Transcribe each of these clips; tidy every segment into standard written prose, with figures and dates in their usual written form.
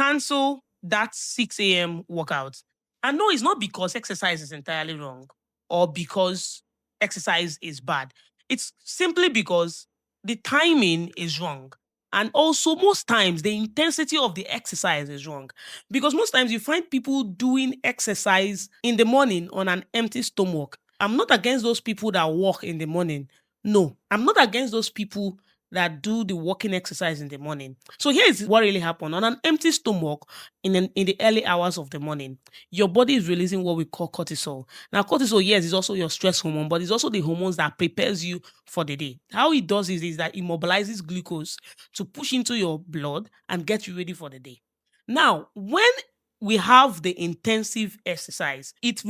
cancel that 6 a.m. workout. And no, it's not because exercise is entirely wrong or because exercise is bad. It's simply because the timing is wrong. And also, most times, the intensity of the exercise is wrong. Because most times you find people doing exercise in the morning on an empty stomach. I'm not against those people that walk in the morning. No, I'm not against those people that do the walking exercise in the morning. So here is what really happened. On an empty stomach in the early hours of the morning, your body is releasing what we call cortisol. Now, cortisol, yes, is also your stress hormone, but it's also the hormones that prepares you for the day. How it does is that it mobilizes glucose to push into your blood and get you ready for the day. Now, when we have the intensive exercise, it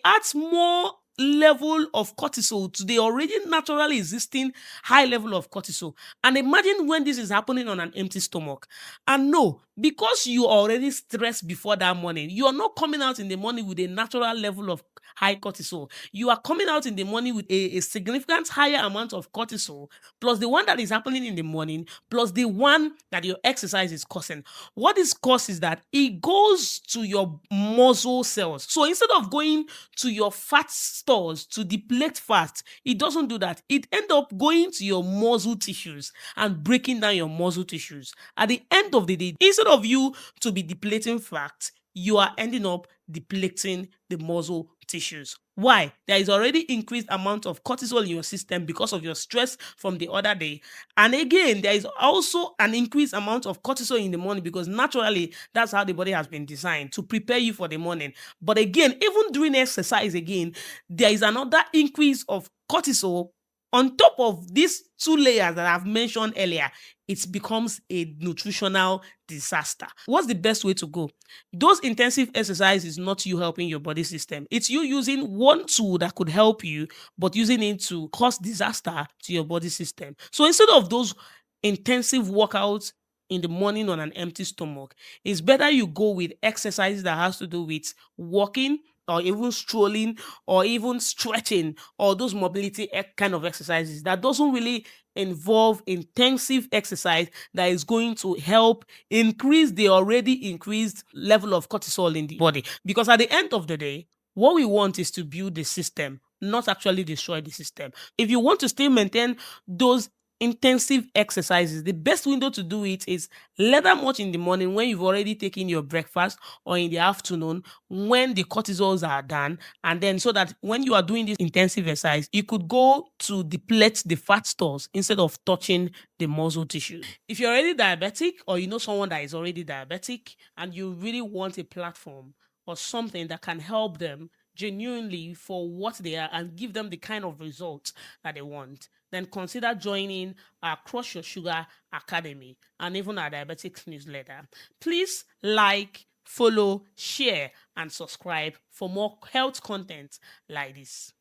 adds more level of cortisol to the already naturally existing high level of cortisol. And imagine when this is happening on an empty stomach. And no, because you are already stressed before that morning, you are not coming out in the morning with a natural level of high cortisol. You are coming out in the morning with a significant higher amount of cortisol, plus the one that is happening in the morning, plus the one that your exercise is causing. What this causes is that it goes to your muscle cells. So instead of going to your fat stores to deplete fat, it doesn't do that. It ends up going to your muscle tissues and breaking down your muscle tissues. At the end of the day, instead of you to be depleting fat, you are ending up depleting the muscle tissues. Why? There is already increased amount of cortisol in your system because of your stress from the other day. And again, there is also an increased amount of cortisol in the morning because naturally that's how the body has been designed to prepare you for the morning. But again, even during exercise, again, there is another increase of cortisol on top of these two layers that I've mentioned earlier. It becomes a nutritional disaster. What's the best way to go? Those intensive exercise is not you helping your body system. It's you using one tool that could help you, but using it to cause disaster to your body system. So instead of those intensive workouts in the morning on an empty stomach, it's better you go with exercises that has to do with walking or even strolling or even stretching or those mobility kind of exercises that doesn't really involve intensive exercise that is going to help increase the already increased level of cortisol in the body. Because at the end of the day, what we want is to build the system, not actually destroy the system. If you want to still maintain those intensive exercises, the best window to do it is later much in the morning when you've already taken your breakfast or in the afternoon when the cortisols are done. And then so that when you are doing this intensive exercise, you could go to deplete the fat stores instead of touching the muscle tissue. If you're already diabetic or you know someone that is already diabetic and you really want a platform or something that can help them genuinely for what they are and give them the kind of results that they want, then consider joining our Crush Your Sugar Academy and even our diabetics newsletter. Please like, follow, share, and subscribe for more health content like this.